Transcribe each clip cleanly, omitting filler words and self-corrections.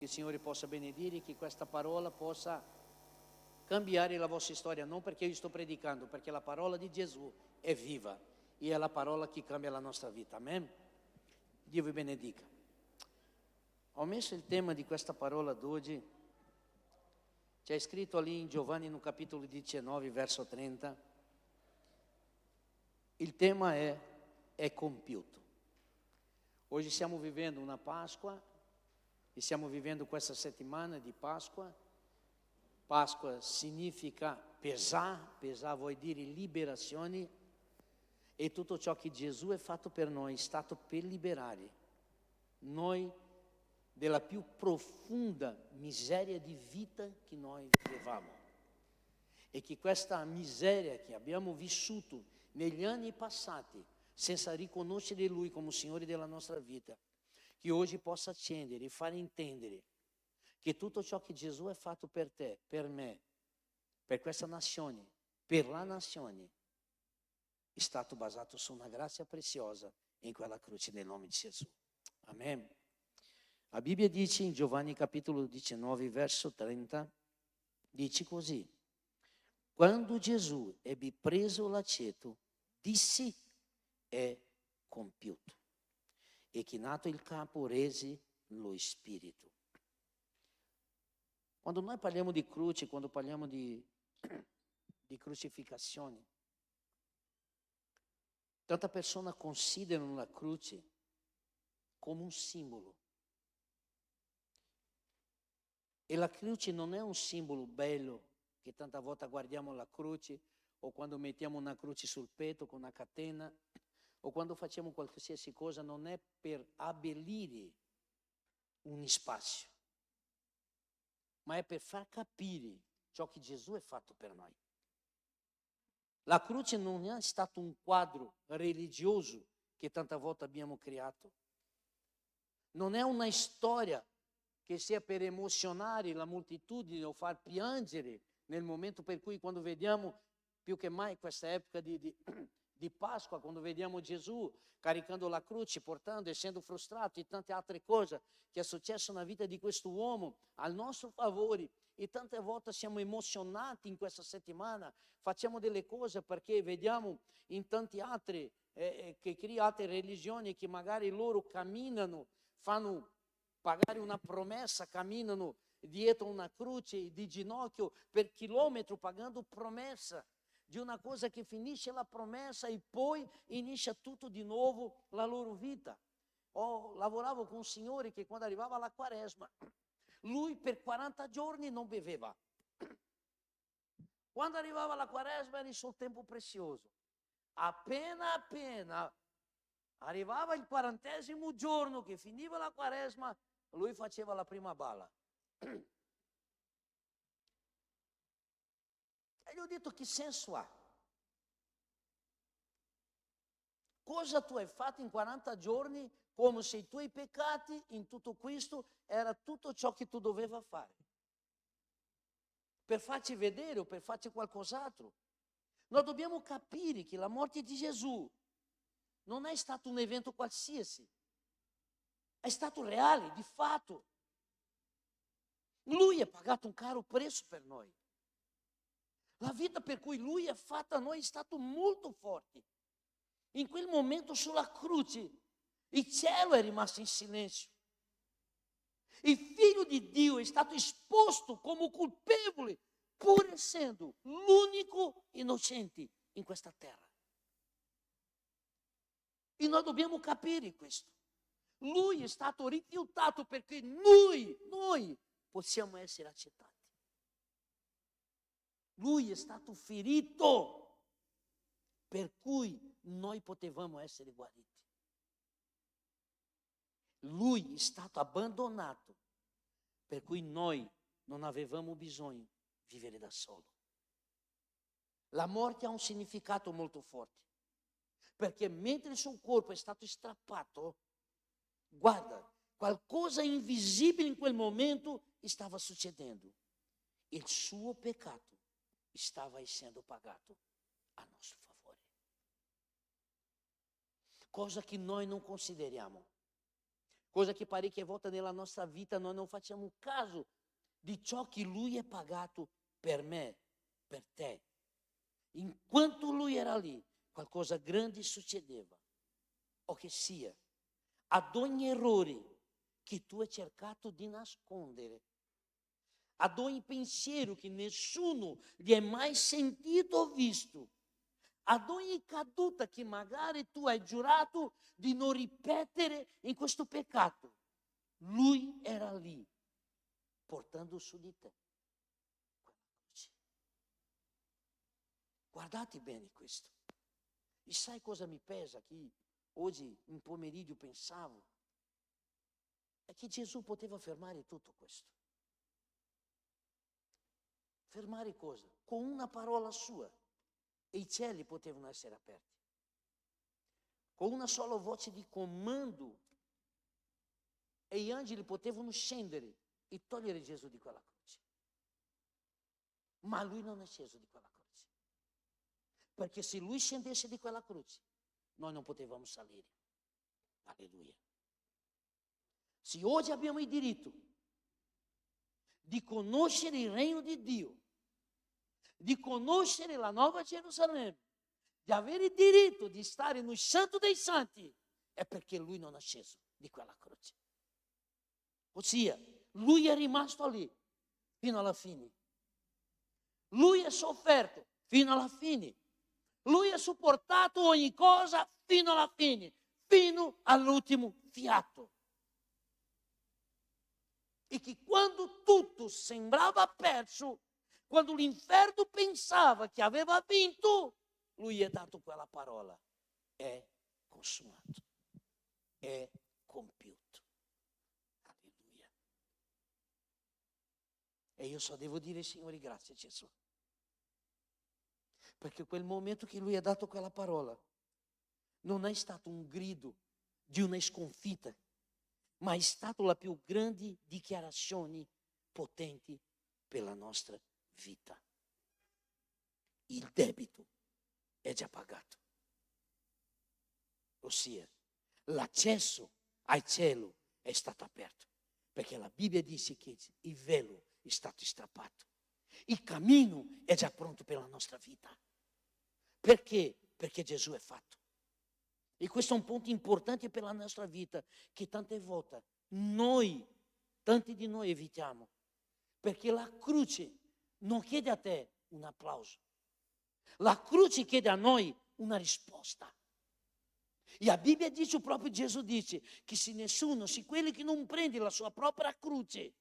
Che il Signore possa benedire e che questa parola possa cambiare la vostra storia, non perché io sto predicando, perché la parola di Gesù è viva e è la parola che cambia la nostra vita. Amen? Dio vi benedica. Ho messo il tema di questa parola d'oggi, c'è scritto lì in Giovanni no capitolo 19, verso 30, il tema è compiuto. Oggi stiamo vivendo una Pasqua e stiamo vivendo questa settimana di Pasqua. Pasqua significa pesar vuol dire liberazione, e tutto ciò che Gesù ha fatto per noi è stato per liberare noi della più profonda miseria di vita che noi vivevamo, e che questa miseria che abbiamo vissuto negli anni passati senza riconoscere Lui come Signore della nostra vita, che oggi possa accendere e fare intendere che tutto ciò che Gesù ha fatto per te, per me, per questa nazione, per la nazione, è stato basato su una grazia preziosa in quella croce nel nome di Gesù. Amen. La Bibbia dice in Giovanni capitolo 19, verso 30, dice così: quando Gesù ebbe preso l'aceto, disse: è compiuto. E chinato il capo rese lo spirito. Quando noi parliamo di croce, quando parliamo di crucificazione, tanta persona considerano la croce come un simbolo. E la croce non è un simbolo bello, che tanta volta guardiamo la croce, o quando mettiamo una croce sul petto con una catena, o quando facciamo qualsiasi cosa, non è per abbellire un spazio, ma è per far capire ciò che Gesù ha fatto per noi. La croce non è stato un quadro religioso che tanta volta abbiamo creato. Non è una storia che sia per emozionare la moltitudine o far piangere nel momento per cui, quando vediamo più che mai questa epoca di Pasqua, quando vediamo Gesù caricando la croce, portando, essendo frustrato e tante altre cose che è successo nella vita di questo uomo al nostro favore, e tante volte siamo emozionati in questa settimana, facciamo delle cose perché vediamo in tanti altri che creano altre religioni, che magari loro camminano, fanno pagare una promessa, camminano dietro una croce di ginocchio per chilometri, pagando promessa di una cosa che finisce la promessa e poi inizia tutto di nuovo la loro vita. Lavoravo con un signore che quando arrivava la Quaresima, lui per 40 giorni non beveva. Quando arrivava la Quaresima era il suo tempo prezioso. Appena arrivava il 40° giorno che finiva la Quaresima, lui faceva la prima balla. E gli ho detto: che senso ha? Cosa tu hai fatto in 40 giorni, come se i tuoi peccati in tutto questo era tutto ciò che tu dovevi fare? Per farci vedere o per farci qualcos'altro? Noi dobbiamo capire che la morte di Gesù non è stato un evento qualsiasi, è stato reale, di fatto. Lui ha pagato un caro prezzo per noi. La vita per cui Lui ha fatto a noi è stato molto forte. In quel momento sulla croce il cielo è rimasto in silenzio. Il Figlio di Dio è stato esposto come colpevole, pur essendo l'unico innocente in questa terra. E noi dobbiamo capire questo. Lui è stato rifiutato perché noi possiamo essere accettati. Lui è stato ferito per cui noi potevamo essere guariti. Lui è stato abbandonato per cui noi non avevamo bisogno di vivere da solo. La morte ha un significato molto forte, perché mentre il suo corpo è stato strappato, guarda, qualcosa invisibile in quel momento stava succedendo. Il suo peccato stava essendo pagato a nostro favore. Cosa che noi non consideriamo. cosa che parecchie volte nella nostra vita noi non facciamo caso di ciò che Lui è pagato per me, per te. Enquanto Lui era lì, qualcosa grande succedeva. O che sia, ad ogni errore che tu hai cercato di nascondere, ad ogni pensiero che nessuno gli ha mai sentito o visto, ad ogni caduta che magari tu hai giurato di non ripetere in questo peccato, Lui era lì, portando su di te quella croce. Guardate bene questo. E sai cosa mi pesa che oggi in pomeriggio pensavo? È che Gesù poteva fermare tutto questo. Fermare cosa? Con una parola sua. E i cieli potevano essere aperti. Con una sola voce di comando. E gli angeli potevano scendere e togliere Gesù di quella croce. Ma Lui non è sceso di quella croce. Perché se Lui scendesse di quella croce, noi non potevamo salire. Alleluia. Se oggi abbiamo il diritto di conoscere il regno di Dio, di conoscere la nuova Gerusalemme, di avere il diritto di stare nel Santo dei Santi, è perché Lui non è sceso di quella croce. Ossia, Lui è rimasto lì fino alla fine. Lui è sofferto fino alla fine. Lui ha sopportato ogni cosa fino alla fine, fino all'ultimo fiato. E che quando tutto sembrava perso, quando l'inferno pensava che aveva vinto, Lui ha dato quella parola: è consumato, è compiuto. Alleluia. E io devo dire, Signore, grazie Gesù. Perché quel momento che Lui ha dato quella parola non è stato un grido di una sconfitta, ma è stata la più grande dichiarazione potente per la nostra vita. Il debito è già pagato. Ossia, l'accesso al cielo è stato aperto, perché la Bibbia dice che il velo è stato strappato. Il cammino è già pronto per la nostra vita. Perché? Perché Gesù è fatto. E questo è un punto importante per la nostra vita, che tante volte tanti di noi evitiamo. Perché la croce non chiede a te un applauso. La croce chiede a noi una risposta. E la Bibbia dice, proprio Gesù dice, che se quelli che non prende la sua propria croce,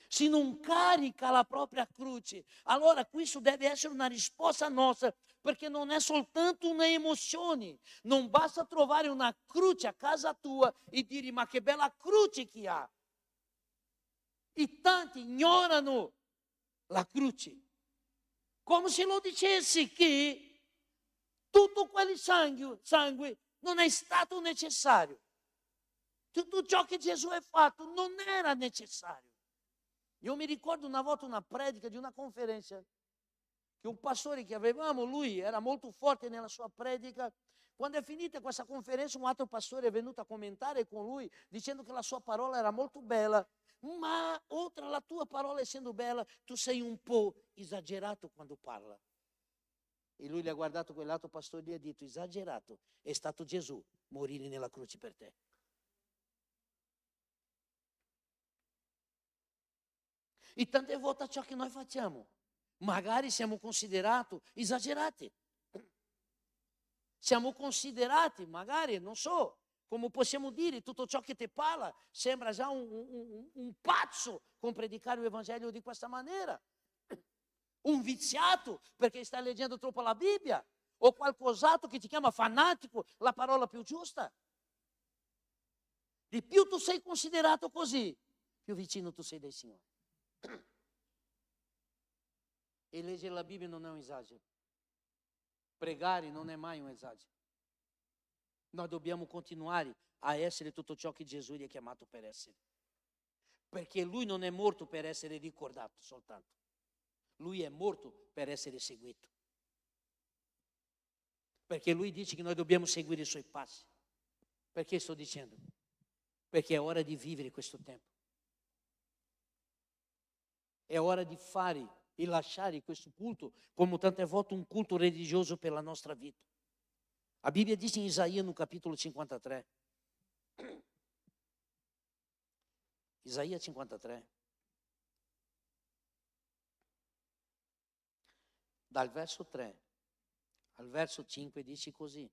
se non carica la propria croce, allora questo deve essere una risposta nostra, perché non è soltanto una emozione. Non basta trovare una croce a casa tua e dire: ma che bella croce che ha. E tanti ignorano la croce, come se lo dicessi che tutto quel sangue non è stato necessario. Tutto ciò che Gesù ha fatto non era necessario. Io mi ricordo una volta una predica di una conferenza, che un pastore che avevamo, lui era molto forte nella sua predica. Quando è finita questa conferenza, un altro pastore è venuto a commentare con lui, dicendo che la sua parola era molto bella, ma oltre alla tua parola essendo bella, tu sei un po' esagerato quando parla. E lui gli ha guardato quell'altro pastore e gli ha detto: esagerato è stato Gesù morire nella croce per te. E tante volte ciò che noi facciamo, magari siamo considerati esagerati. Siamo considerati, magari, non so, come possiamo dire, tutto ciò che ti parla sembra già un pazzo con predicare l'Evangelio di questa maniera. Un viziato perché stai leggendo troppo la Bibbia, o qualcos'altro che ti chiama fanatico, la parola più giusta. Di più tu sei considerato così, più vicino tu sei del Signore. E leggere la Bibbia non è un esagero. Pregare non è mai un esagero. Noi dobbiamo continuare a essere tutto ciò che Gesù gli ha chiamato per essere. Perché Lui non è morto per essere ricordato soltanto. Lui è morto per essere seguito. Perché Lui dice che noi dobbiamo seguire i Suoi passi. Perché sto dicendo? perché è ora di vivere questo tempo. È ora di fare e lasciare questo culto come tante volte un culto religioso per la nostra vita. A Bíblia diz em Isaías no capítulo 53, Isaías 53, dal verso 3 al verso 5 dice così: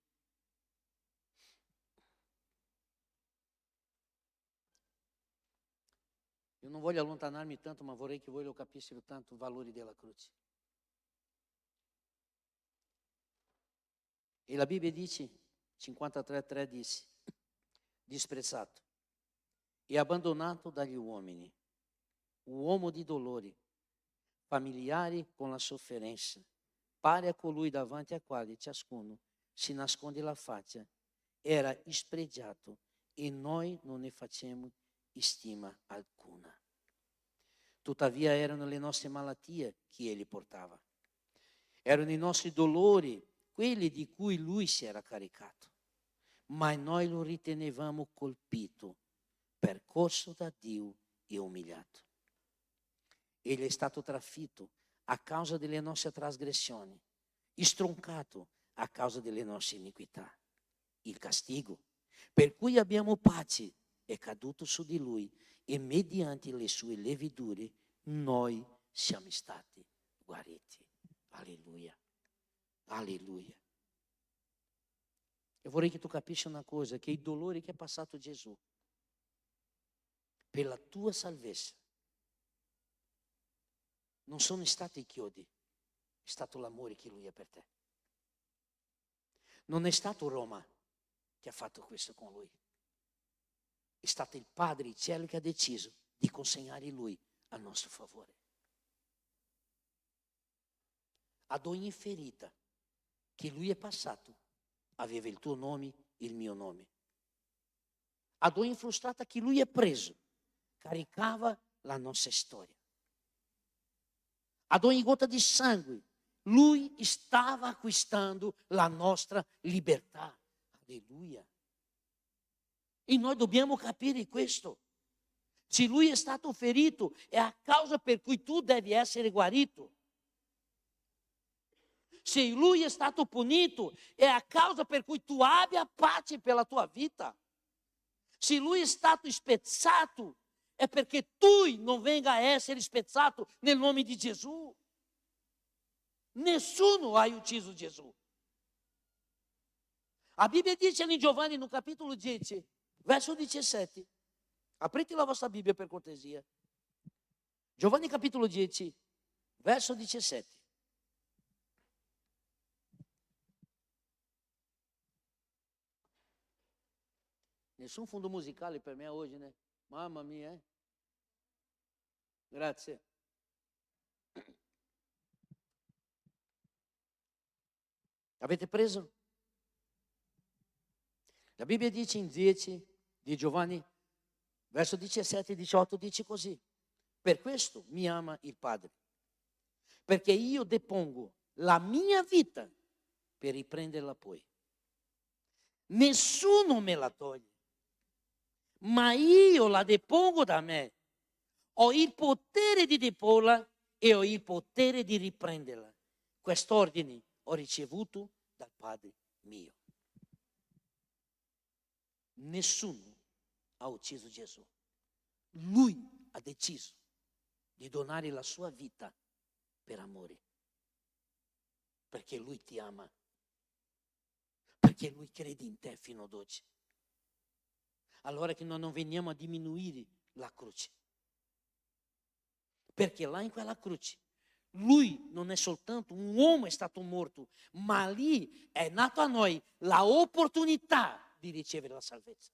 io non voglio allontanarmi tanto, ma vorrei che voi lo capissero tanto i valori della croce. E la Bibbia dice, 53,3 dice: disprezzato e abbandonato dagli uomini, uomo di dolori, familiari con la sofferenza, pari a colui davanti a quale ciascuno si nasconde la faccia, era spregiato e noi non ne facemmo stima alcuna. Tuttavia erano le nostre malattie che egli portava, erano i nostri dolori quelli di cui lui si era caricato, ma noi lo ritenevamo colpito, percorso da Dio e umiliato. Egli è stato trafitto a causa delle nostre trasgressioni, stroncato a causa delle nostre iniquità. Il castigo per cui abbiamo pace è caduto su di lui e mediante le sue levidure noi siamo stati guariti. Alleluia. Alleluia. Eu vorrei che tu capisci una cosa, che i dolori che ha passato Gesù per la tua salvezza non sono stati i chiodi, è stato l'amore che lui ha per te. Non è stato Roma che ha fatto questo con lui, è stato il Padre, il cielo, che ha deciso di consegnare lui a nostro favore. Ad ogni ferita che lui è passato aveva il tuo nome, il mio nome. Ad ogni frustata che lui ha preso caricava la nostra storia. Ad ogni gota di sangue lui stava acquistando la nostra libertà. Alleluia. E noi dobbiamo capire questo. Se lui è stato ferito è a causa per cui tu devi essere guarito. Se lui è stato punito è a causa per cui tu abbia pace per la tua vita. Se lui è stato spezzato è perché tu non venga a essere spezzato nel nome di Gesù. Nessuno ha ucciso Gesù. A Bibbia dice in Giovanni no capitolo 10, verso 17. Aprite la vostra Bibbia per cortesia. Giovanni capitolo 10, verso 17. Nessun fondo musicale per me oggi, né? Mamma mia, eh? Grazie. Avete preso? La Bibbia dice in 10 di Giovanni, verso 17 e 18, dice così: per questo mi ama il Padre, perché io depongo la mia vita per riprenderla poi. Nessuno me la toglie, ma io la depongo da me. Ho il potere di deporla e ho il potere di riprenderla. Quest'ordine ho ricevuto dal Padre mio. Nessuno ha ucciso Gesù. Lui ha deciso di donare la sua vita per amore. Perché lui ti ama. Perché lui crede in te fino ad oggi. Allora che noi non veniamo a diminuire la croce. Perché là in quella croce lui non è soltanto un uomo, è stato morto, ma lì è nato a noi la opportunità di ricevere la salvezza.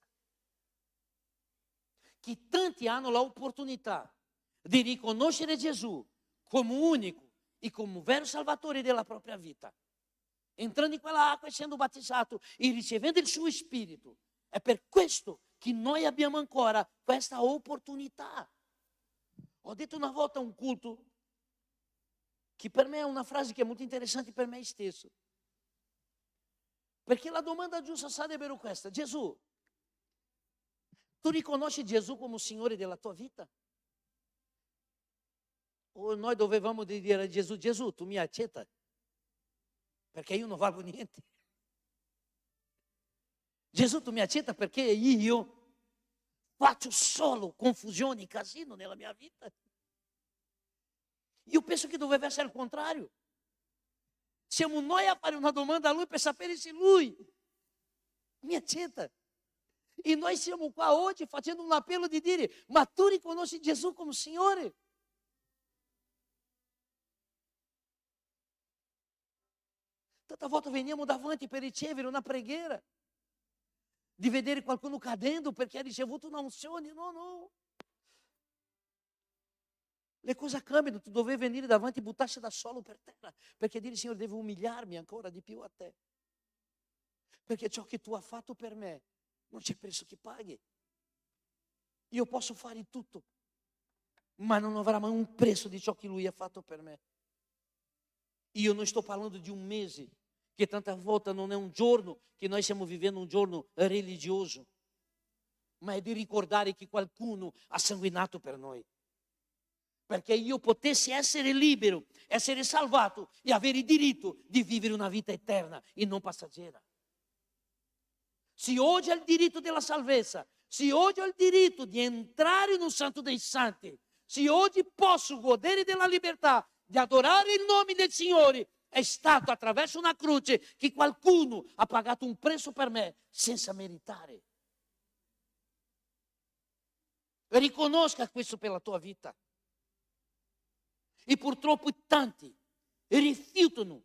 Che tanti hanno l'opportunità di riconoscere Gesù come unico e come vero salvatore della propria vita, entrando in quella acqua e essendo battezzato e ricevendo il suo spirito. È per questo che noi abbiamo ancora questa opportunità. Ho detto una volta a un culto che per me è una frase che è molto interessante per me stesso. Perché la domanda giusta sarebbe questa: Gesù, Tu riconosci Gesù come Signore della tua vita? O noi dovevamo dire a Gesù, Gesù, tu mi accetta? Perché io non valgo niente. Gesù, tu mi accetta perché io faccio solo confusione, casino nella mia vita. Io penso che doveva essere il contrario. Siamo noi a fare una domanda a Lui per sapere se Lui mi accetta. E noi siamo qua oggi facendo un appello di dire, ma tu riconosci Gesù come Signore? Tanta volta veniamo davanti per ricevere una preghiera, di vedere qualcuno cadendo perché ha ricevuto una unzione. No, no. Le cose cambiano, tu dovevi venire davanti e buttarsi da solo per terra, perché dire, Signore, devo umiliarmi ancora di più a te. Perché ciò che tu hai fatto per me non c'è prezzo che paghi. Io posso fare tutto, ma non avrà mai un prezzo di ciò che Lui ha fatto per me. Io non sto parlando di un mese, che tanta volta non è un giorno, che noi stiamo vivendo un giorno religioso, ma è di ricordare che qualcuno ha sanguinato per noi. Perché io potessi essere libero, essere salvato e avere il diritto di vivere una vita eterna e non passaggera. Se oggi ho il diritto della salvezza, se oggi ho il diritto di entrare in un santo dei santi, se oggi posso godere della libertà di adorare il nome del Signore, è stato attraverso una croce che qualcuno ha pagato un prezzo per me senza meritare. Riconosca questo per la tua vita. E purtroppo tanti rifiutano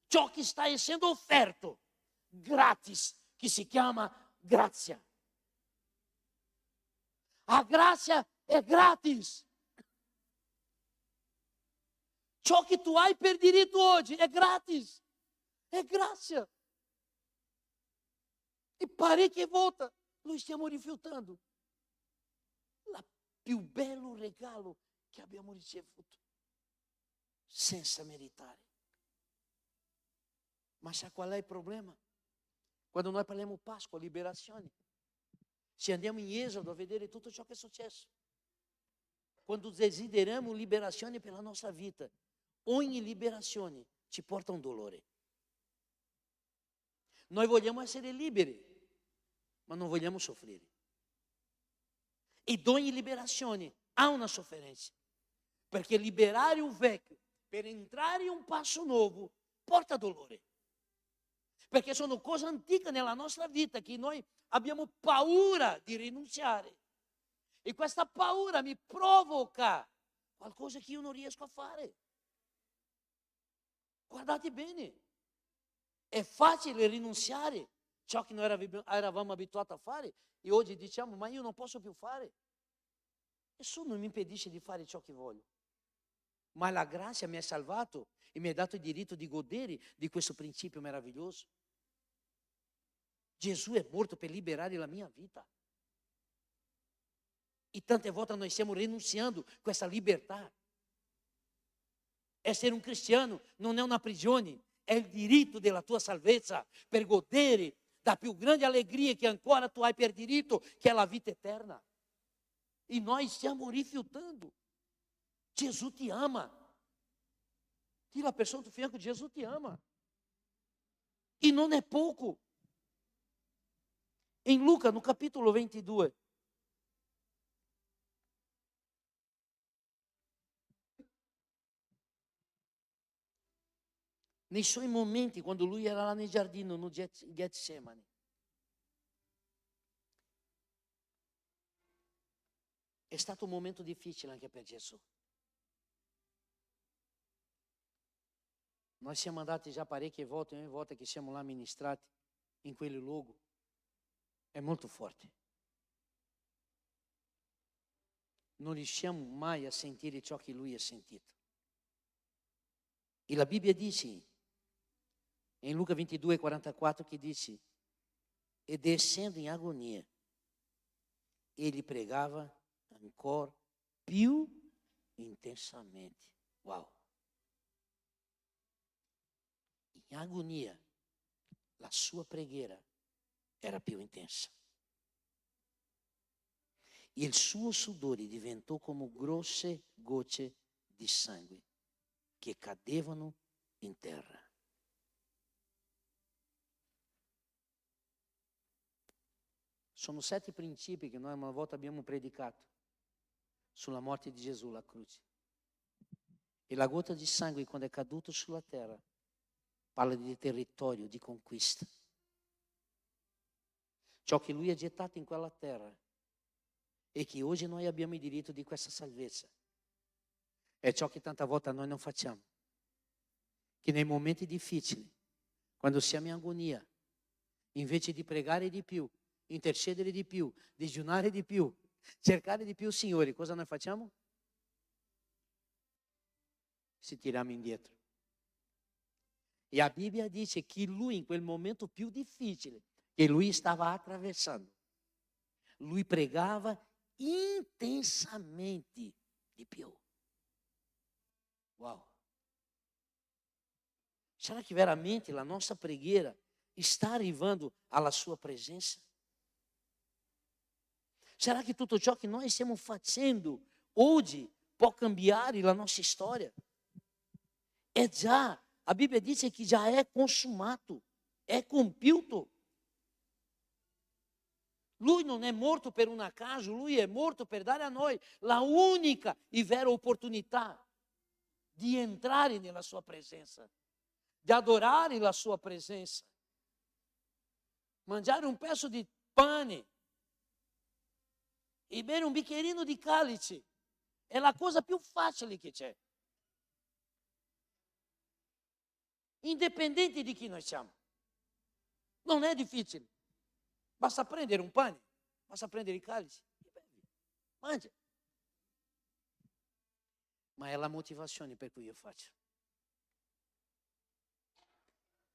ciò che sta essendo offerto gratis, che si chiama grazia. La grazia è gratis. Ciò che tu hai per diritto oggi è gratis, è grazia. E parecchie volte noi stiamo rifiutando il più bello regalo che abbiamo ricevuto, senza meritare. Ma sa qual è il problema? Quando noi parliamo Pasqua, liberazione, se andiamo in Esodo a vedere tutto ciò che è successo, quando desideriamo liberazione per la nostra vita, ogni liberazione ci porta a un dolore. Noi vogliamo essere liberi, ma non vogliamo soffrire. Ed ogni liberazione ha una sofferenza, perché liberare un vecchio per entrare in un passo nuovo porta dolore. Perché sono cose antiche nella nostra vita che noi abbiamo paura di rinunziare. E questa paura mi provoca qualcosa che io non riesco a fare. Guardate bene, è facile rinunziare ciò che noi eravamo abituati a fare e oggi diciamo, ma io non posso più fare. Nessuno mi impedisce di fare ciò che voglio. Ma la grazia mi ha salvato e mi ha dato il diritto di godere di questo principio meraviglioso. Gesù è morto per liberare la mia vita. E tante volte noi stiamo rinunziando a questa libertà. Essere un cristiano non è una prigione, è il diritto della tua salvezza per godere da più grande allegria che ancora tu hai per diritto, che è la vita eterna. E noi stiamo rifiutando. Gesù ti ama. Diga alla persona do fianco, Gesù ti ama. E non è pouco. Em Lucas, no capítulo 22, nei suoi momenti, quando lui era là nel giardino, no Getsemani, è stato un momento difficile anche per Gesù. Noi siamo andati già parecchie volte, ogni volta che siamo là ministrati in quel luogo. È molto forte. Non riusciamo mai a sentire ciò che lui ha sentito. E la Bibbia dice, em Lucas 22, 44, que disse, e descendo em agonia, ele pregava ancora più intensamente. Uau! In agonia, la sua preghiera era più intensa. Il suo sudore diventò come grosse gocce di sangue che cadevano in terra. Sono 7 principi che noi una volta abbiamo predicato sulla morte di Gesù alla croce. E la gota di sangue, quando è caduto sulla terra, parla di territorio, di conquista. Ciò che lui ha gettato in quella terra e che oggi noi abbiamo il diritto di questa salvezza è ciò che tanta volta noi non facciamo. Che nei momenti difficili, quando siamo in agonia, invece di pregare di più, intercedere di più, digiunare di più, cercare di più, Signore, cosa noi facciamo? Ci tiriamo indietro. E la Bibbia dice che lui in quel momento più difficile che lui stava attraversando, lui pregava intensamente di più. Wow! Será che veramente la nostra preghiera sta arrivando alla sua presenza? Será che tutto ciò che noi stiamo facendo oggi può cambiare la nostra storia? È già, a Bibbia dice che già è consumato, è compiuto. Lui non è morto per un acaso, lui è morto per dare a noi la unica e vera opportunità di entrare nella sua presenza, di adorare la sua presenza. Mangiare un pezzo di pane e bere un bicchierino di calice è la cosa più facile che c'è. Indipendente di chi noi siamo. Non è difficile. Basta prendere un pane, basta prendere il calice e bevi. Mangia. Ma è la motivazione per cui io faccio.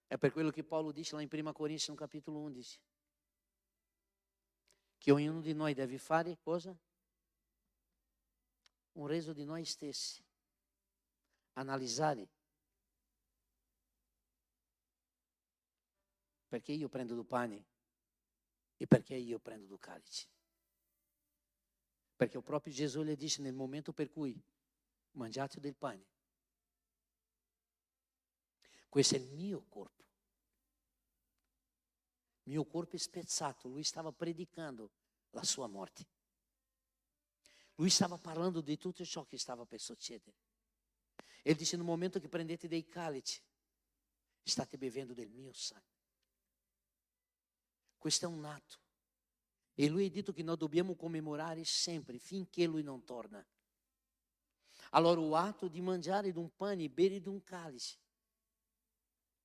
È per quello che Paolo dice là in 1 Corinzi, no capitolo 11. Che ognuno di noi deve fare cosa? Un reso di noi stessi. Analizzare. Perché io prendo do pane e perché io prendo do calice. Perché o proprio Gesù le dice nel momento per cui mangiate del pane. Questo è il mio corpo. Il mio corpo è spezzato. Lui stava predicando la sua morte. Lui stava parlando di tutto ciò che stava per succedere. Ele dice: no momento che prendete dei calici, state bevendo del mio sangue. Questo è un atto. E lui ha detto che noi dobbiamo commemorare sempre, finché lui non torna. Allora o atto di mangiare di un pane e bere di un calice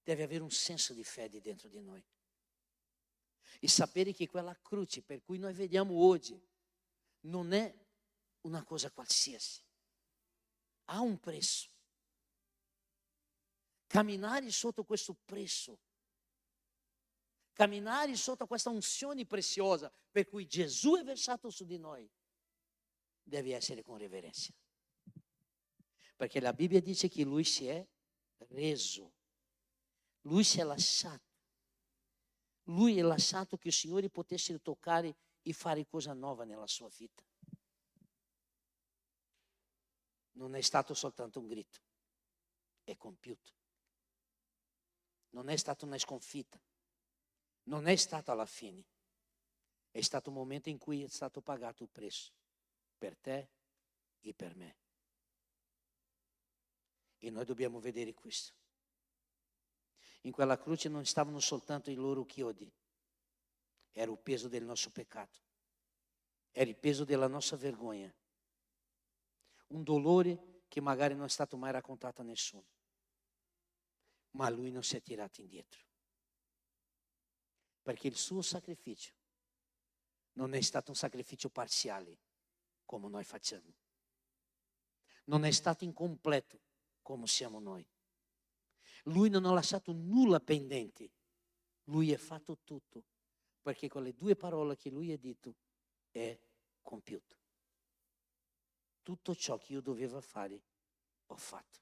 deve avere un senso di fede dentro di noi. E sapere che quella croce per cui noi vediamo oggi non è una cosa qualsiasi. Ha un prezzo. Camminare sotto questo prezzo, camminare sotto questa unzione preziosa per cui Gesù è versato su di noi, deve essere con reverenza. Perché la Bibbia dice che lui si è reso, lui si è lasciato. Lui è lasciato che il Signore potesse toccare e fare cosa nuova nella sua vita. Non è stato soltanto un grido, è compiuto. Non è stata una sconfitta, non è stata la fine. È stato un momento in cui è stato pagato il prezzo per te e per me. E noi dobbiamo vedere questo. In quella croce non stavano soltanto i loro chiodi, era il peso del nostro peccato, era il peso della nostra vergogna, un dolore che magari non è stato mai raccontato a nessuno, ma lui non si è tirato indietro, perché il suo sacrificio non è stato un sacrificio parziale come noi facciamo, non è stato incompleto come siamo noi. Lui non ha lasciato nulla pendente, lui ha fatto tutto, perché con le 2 parole che lui ha detto è compiuto. Tutto ciò che io dovevo fare, ho fatto.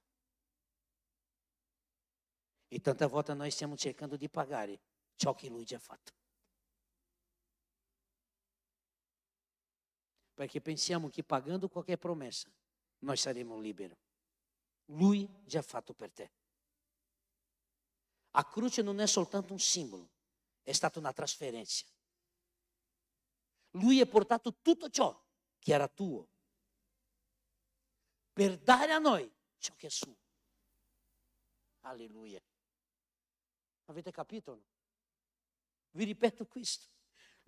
E tante volte noi stiamo cercando di pagare ciò che lui già ha fatto. Perché pensiamo che pagando qualche promessa noi saremo liberi. Lui già ha fatto per te. A croce non è soltanto un simbolo, è stata una trasferenza. Lui ha portato tutto ciò che era tuo per dare a noi ciò che è suo. Alleluia. Avete capito? No? Vi ripeto questo.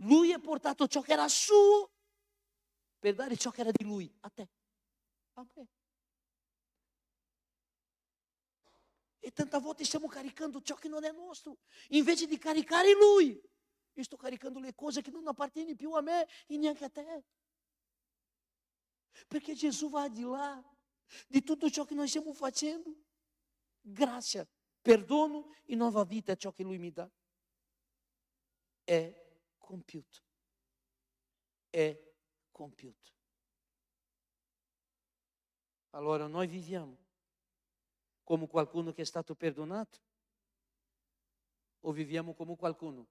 Lui ha portato ciò che era suo per dare ciò che era di lui a te. A me. E tante volte stiamo caricando ciò che non è nostro, invece di caricare lui. Io sto caricando le cose che non appartengono più a me e neanche a te. Perché Gesù va di là di tutto ciò che noi stiamo facendo. Grazia, perdono e nuova vita è ciò che lui mi dà. È compiuto. È compiuto. Allora noi viviamo come qualcuno che è stato perdonato o viviamo come qualcuno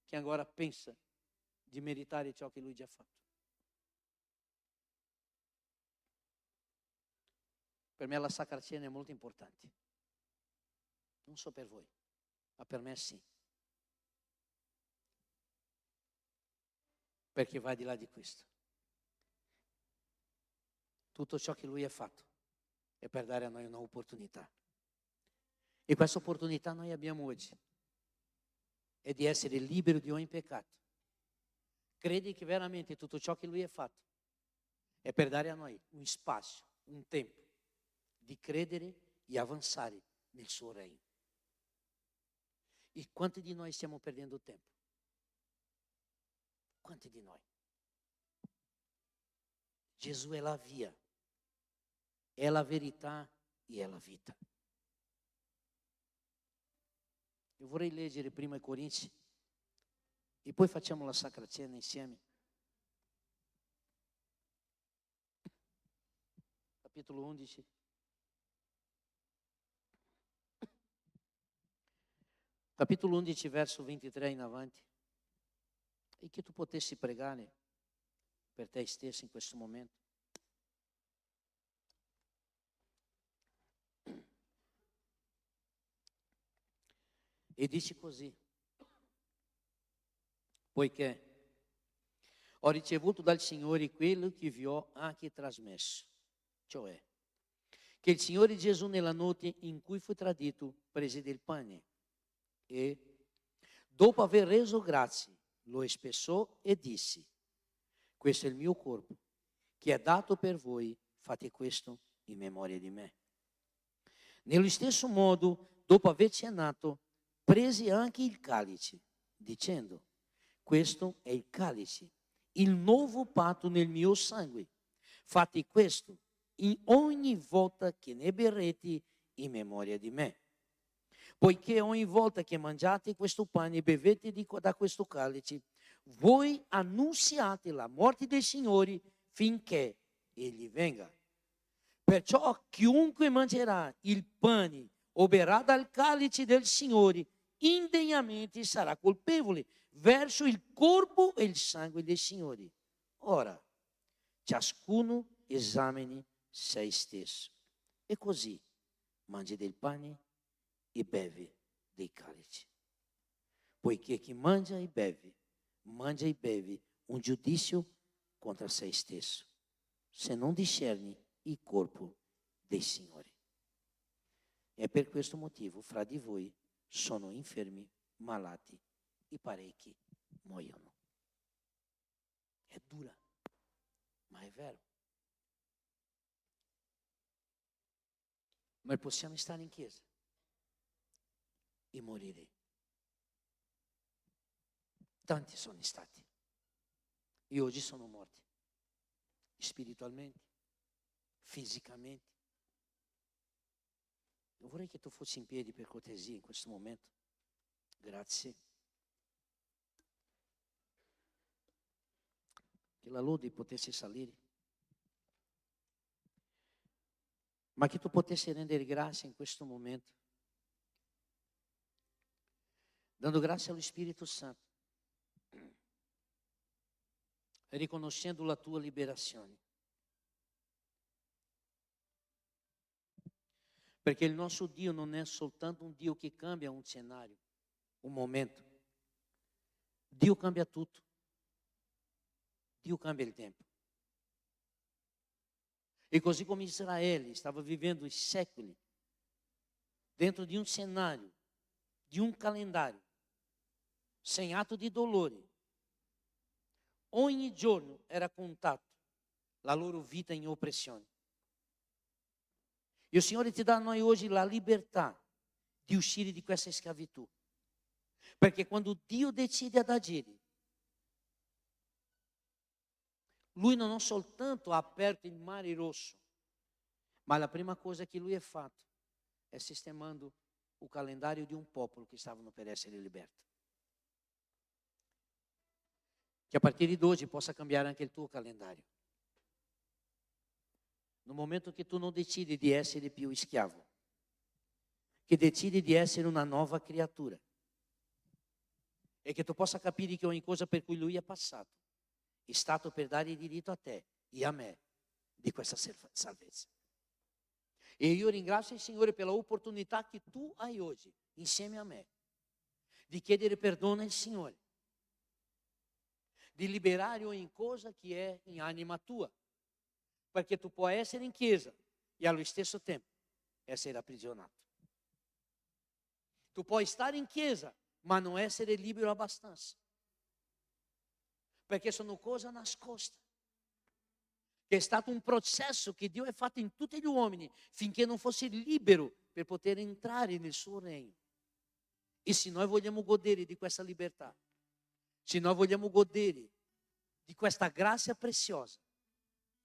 che ancora pensa di meritare ciò che lui già ha fatto? Per me la Sacra Cena è molto importante. Non so per voi, ma per me sì. Perché va di là di questo. Tutto ciò che lui ha fatto è per dare a noi un'opportunità. E questa opportunità noi abbiamo oggi. È di essere liberi di ogni peccato. Credi che veramente tutto ciò che lui ha fatto è per dare a noi un spazio, un tempo di credere e avanzare nel suo regno. E quanti di noi stiamo perdendo tempo? Quanti di noi? Gesù è la via, è la verità e è la vita. Io vorrei leggere prima i Corinzi e poi facciamo la Sacra Cena insieme. Capitolo 11. Capitolo 11, verso 23 in avanti. E che tu potessi pregare per te stesso in questo momento. E dici così: poiché ho ricevuto dal Signore quello che vi ho anche trasmesso, cioè che il Signore Gesù nella notte in cui fu tradito prese del pane e, dopo aver reso grazie, lo spessò e disse: questo è il mio corpo che è dato per voi, fate questo in memoria di me. Nello stesso modo, dopo aver cenato, prese anche il calice, dicendo: questo è il calice, il nuovo patto nel mio sangue. Fate questo in ogni volta che ne berrete in memoria di me. Poiché ogni volta che mangiate questo pane e bevete da questo calice, voi annunziate la morte del Signore finché Egli venga. Perciò chiunque mangerà il pane o berrà dal calice del Signore indegnamente sarà colpevole verso il corpo e il sangue del Signore. Ora, ciascuno esamini se stesso e così mangi del pane e beve dei calici. Poiché chi mangia e beve un giudizio contro se stesso, se non discerni il corpo dei Signori. E per questo motivo fra di voi sono infermi, malati e parecchi muoiono. È dura, ma è vero. Noi possiamo stare in chiesa e morire. Tanti sono stati e oggi sono morti, spiritualmente, fisicamente. Io vorrei che tu fossi in piedi per cortesia in questo momento. Grazie. Che la lode potesse salire. Ma che tu potessi rendere grazie in questo momento. Dando grazie allo Spirito Santo. riconoscendo la tua liberazione. Perché il nostro Dio non è soltanto un Dio che cambia un cenário, un momento. Dio cambia tutto. Dio cambia il tempo. E così come Israele stava vivendo i secoli dentro di un cenário, di un calendário, sem ato di dolore, ogni giorno era contato la loro vita in oppressione. E il Signore ti dà a noi oggi la libertà di uscire di questa schiavitù. Perché quando Dio decide ad agire, Lui non soltanto ha aperto il mare rosso, ma la prima cosa che Lui ha fatto è sistemando o calendário di un popolo che stavano per essere liberti. Che a partir di oggi possa cambiare anche il tuo calendario. No momento che tu non decidi di essere più schiavo, che decidi di essere una nuova creatura, e che tu possa capire che ogni cosa per cui Lui è passato è stato per dare diritto a te e a me di questa salvezza. E io ringrazio il Signore per l'opportunità che tu hai oggi, insieme a me, di chiedere perdono al Signore, di liberare ogni cosa che è in anima tua, perché tu puoi essere in chiesa e allo stesso tempo essere aprigionato. Tu puoi stare in chiesa ma non essere libero abbastanza, perché sono cose nascoste, che è stato un processo che Dio ha fatto in tutti gli uomini finché non fosse libero per poter entrare nel suo regno. E se noi vogliamo godere di questa libertà, se noi vogliamo godere di questa grazia preziosa,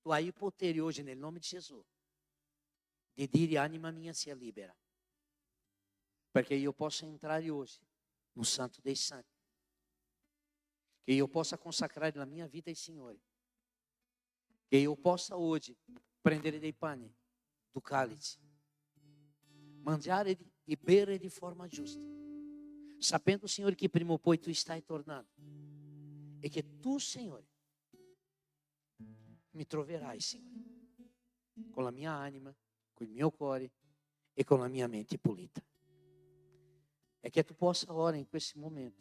tu hai il potere oggi nel nome di Gesù di dire: anima mia sia libera, perché io posso entrare oggi no Santo dei Santi, che io possa consacrare la mia vita al Signore, che io possa oggi prendere dei pani, do cálice, mangiare e bere di forma giusta, sapendo, Signore, che prima o poi tu stai tornando e che tu, Signore, mi troverai, Signore, con la mia anima, con il mio cuore e con la mia mente pulita. E che tu possa ora, in questo momento,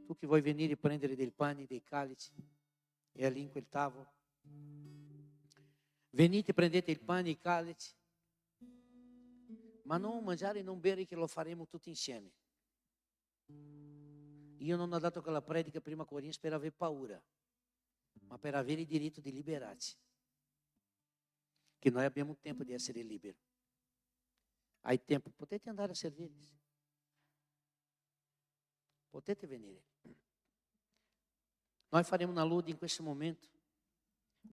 tu che vuoi venire a prendere del pane e dei calici, e lì in quel tavolo, venite, prendete il pane e i calici, ma non mangiare e non bere, che lo faremo tutti insieme. Io non ho dato quella predica prima a Corinzi per avere paura, ma per avere il diritto di liberarci, che noi abbiamo tempo di essere liberi. Hai tempo, potete andare a servirvi, potete venire. Noi faremo una lode in questo momento.